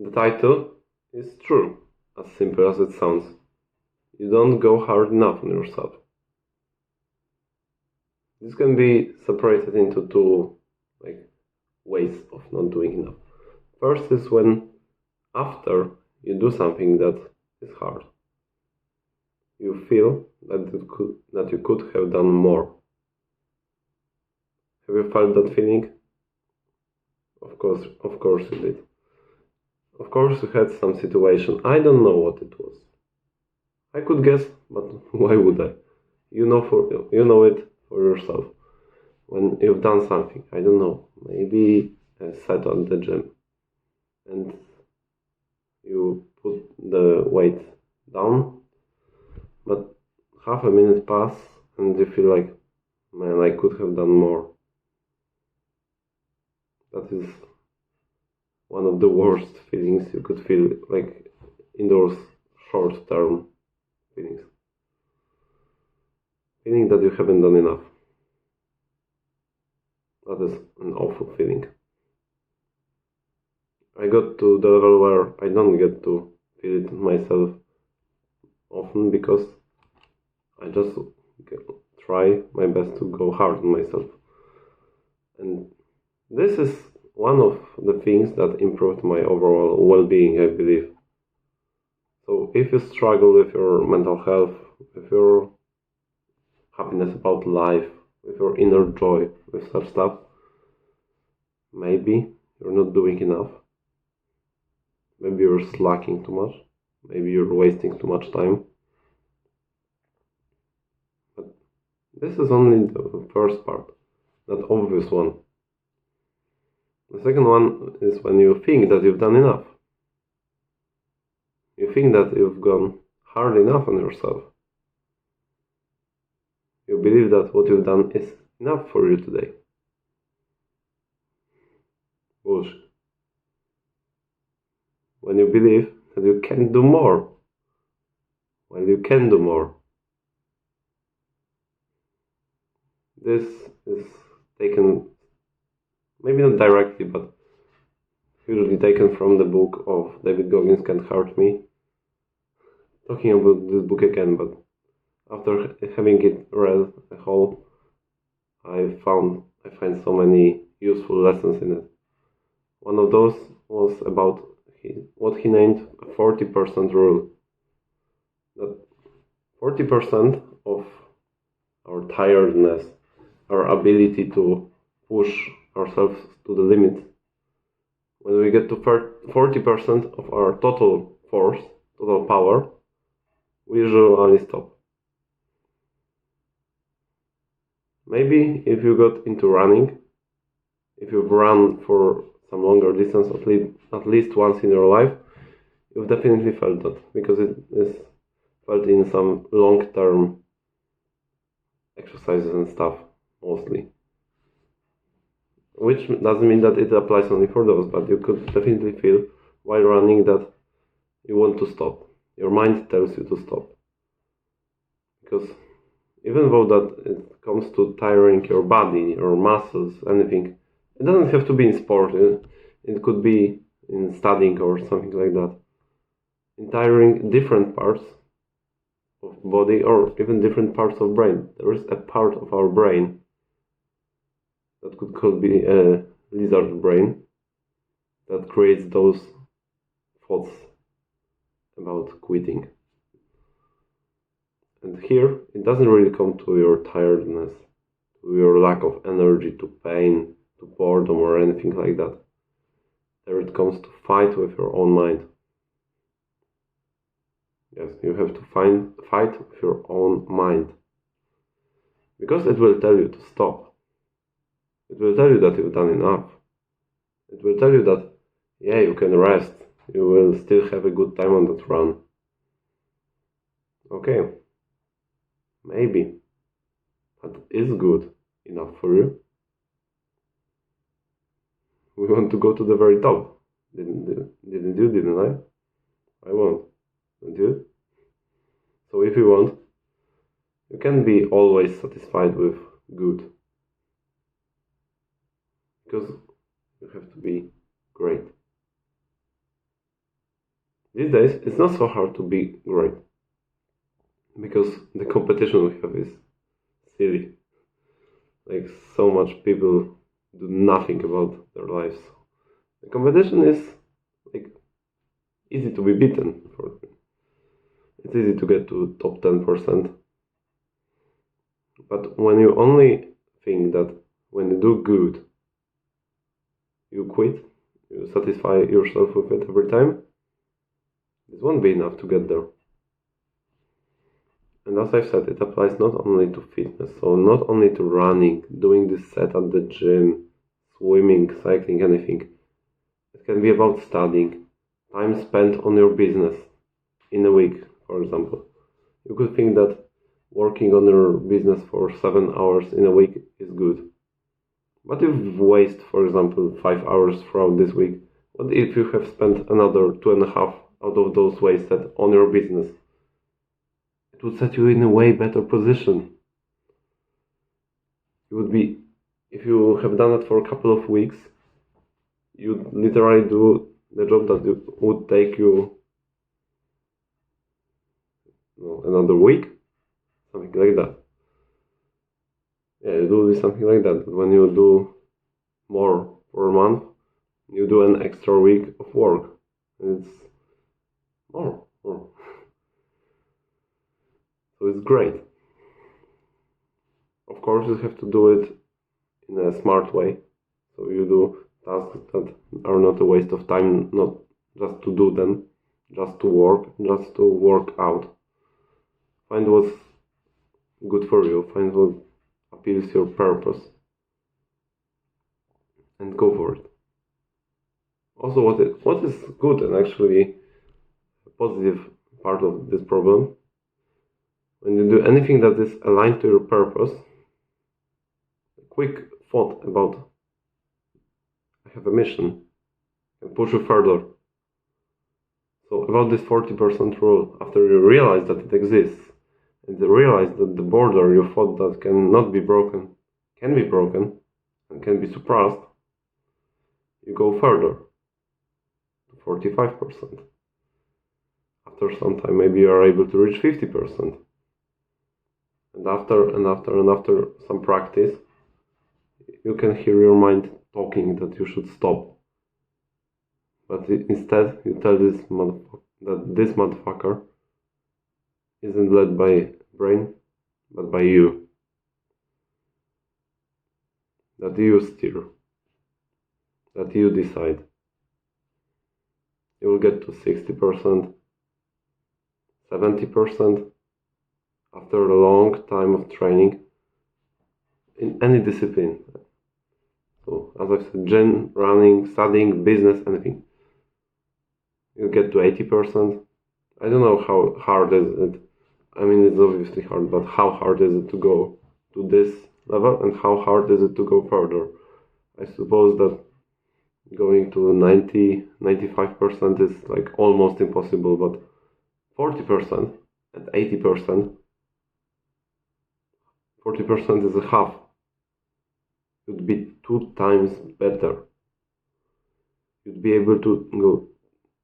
The title is true, as simple as it sounds. You don't go hard enough on yourself. This can be separated into two ways of not doing enough. First is when after you do something that is hard, you feel that you could have done more. Have you felt that feeling? Of course you did. Of course you had some situation. I don't know what it was. I could guess, but why would I? You know it for yourself. When you've done something, I don't know, maybe a set at the gym, and you put the weight down, but half a minute pass and you feel like, man, I could have done more. That is one of the worst feelings you could feel, like in those short-term feelings. Feeling that you haven't done enough. That is an awful feeling. I got to the level where I don't get to feel it myself often because I just try my best to go hard on myself. And this is one of the things that improved my overall well-being, I believe. So if you struggle with your mental health, with your happiness about life, with your inner joy, with such stuff, maybe you're not doing enough. Maybe you're slacking too much. Maybe you're wasting too much time. But this is only the first part, that obvious one. The second one is when you think that you've done enough. You think that you've gone hard enough on yourself. You believe that what you've done is enough for you today. Bullshit. When you believe that you can do more. Well, you can do more. This is taken, maybe not directly, but usually taken from the book of David Goggins, Can't Hurt Me. Talking about this book again, but after having it read a whole, I find so many useful lessons in it. One of those was about what he named a 40% rule. That 40% of our tiredness, our ability to push ourselves to the limit, when we get to 40% of our total force, total power, we usually stop. Maybe if you got into running, if you've run for some longer distance, at least once in your life, you've definitely felt that, because it is felt in some long-term exercises and stuff, mostly. Which doesn't mean that it applies only for those, but you could definitely feel while running that you want to stop. Your mind tells you to stop. Because even though that it comes to tiring your body, your muscles, anything, it doesn't have to be in sport. It could be in studying or something like that. In tiring different parts of body or even different parts of brain. There is a part of our brain that could be a lizard brain that creates those thoughts about quitting. And here, it doesn't really come to your tiredness, to your lack of energy, to pain, to boredom or anything like that. There it comes to fight with your own mind. Yes, you have to fight with your own mind. Because it will tell you to stop. It will tell you that you've done enough. It will tell you that, yeah, you can rest. You will still have a good time on that run. Okay. Maybe. But is good enough for you? We want to go to the very top. Didn't you? Didn't I? I won't. Don't you? So if you want, you can be always satisfied with good. Because you have to be great. These days, it's not so hard to be great because the competition we have is silly. Like, so much people do nothing about their lives. The competition is like easy to be beaten. It's easy to get to top 10%. But when you only think that when you do good, you quit, you satisfy yourself with it every time, this won't be enough to get there. And as I've said, it applies not only to fitness, so not only to running, doing this set at the gym, swimming, cycling, anything. It can be about studying, time spent on your business in a week, for example. You could think that working on your business for 7 hours in a week is good. But if you waste, for example, 5 hours throughout this week, what if you have spent another 2.5 out of those wasted on your business? It would set you in a way better position. You would be, if you have done it for a couple of weeks, you'd literally do the job that would take you another week, something like that. Yeah, it will be something like that. But when you do more for a month, you do an extra week of work. And it's more. So it's great. Of course, you have to do it in a smart way. So you do tasks that are not a waste of time, not just to do them, just to work out. Find what's good for you, find what appeals your purpose, and go for it. Also, what is good and actually a positive part of this problem, when you do anything that is aligned to your purpose, a quick thought about I have a mission can push you further. So about this 40% rule, after you realize that it exists, and you realize that the border you thought that cannot be broken can be broken and can be surpassed, you go further to 45%. After some time, maybe you are able to reach 50%. And after some practice, you can hear your mind talking that you should stop. But instead, you tell this motherfucker isn't led by brain, but by you. That you steer. That you decide. You will get to 60%, 70% after a long time of training in any discipline. So, as I said, gym, running, studying, business, anything. You get to 80%. I don't know how hard is it. I mean, it's obviously hard, but how hard is it to go to this level and how hard is it to go further? I suppose that going to 95% is like almost impossible, but 40% and 80%, 40% is a half. You'd be 2 times better. You'd be able to go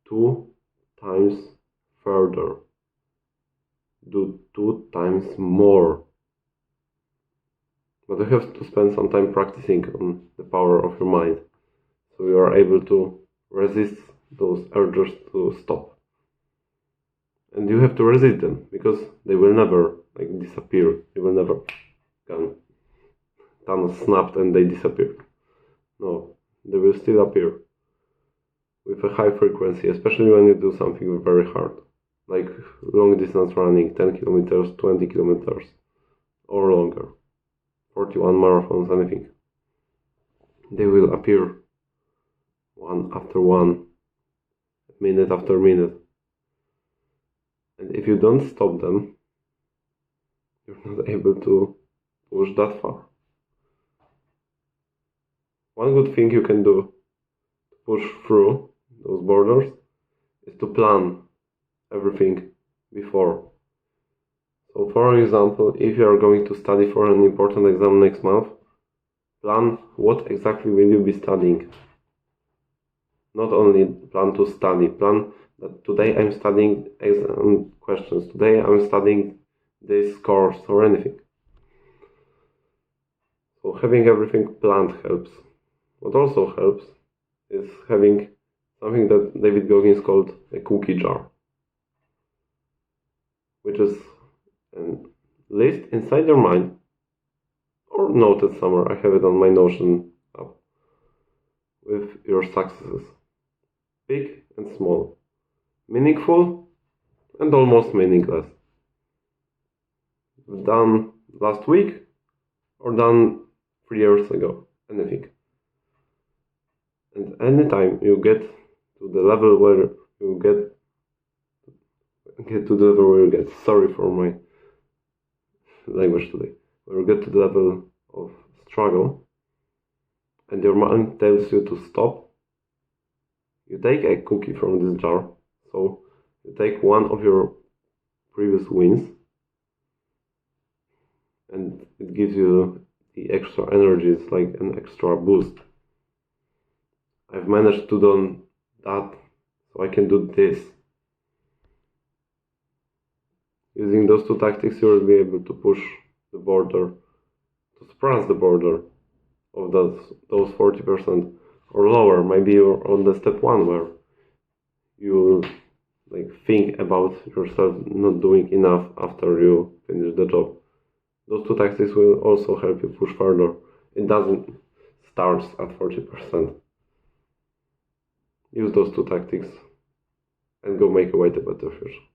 2 times further. Do 2 times more. But you have to spend some time practicing on the power of your mind. So you are able to resist those urges to stop. And you have to resist them, because they will never disappear. They will never come. Thanos snapped and they disappeared. No, they will still appear with a high frequency, especially when you do something very hard, like long distance running, 10 kilometers, 20 kilometers, or longer, 41 marathons, anything. They will appear one after one, minute after minute. And if you don't stop them, you're not able to push that far. One good thing you can do to push through those borders is to plan everything before. So for example, if you are going to study for an important exam next month, plan what exactly will you be studying. Not only plan to study, plan that today I'm studying exam questions, today I'm studying this course or anything. So having everything planned helps. What also helps is having something that David Goggins called a cookie jar, which is a list inside your mind, or noted somewhere. I have it on my Notion app, with your successes, big and small, meaningful and almost meaningless, done last week or done 3 years ago, anything. And anytime you get to the level where you get to the level where you get, sorry for my language today, where you get to the level of struggle and your mind tells you to stop, you take a cookie from this jar. So you take one of your previous wins and it gives you the extra energy. It's like an extra boost. I've managed to do that, so I can do this. Using those two tactics, you will be able to push the border, to surpass the border of those 40% or lower. Maybe you're on the step 1 where you think about yourself not doing enough after you finish the job. Those two tactics will also help you push further. It doesn't start at 40%. Use those two tactics and go make a way to a better future.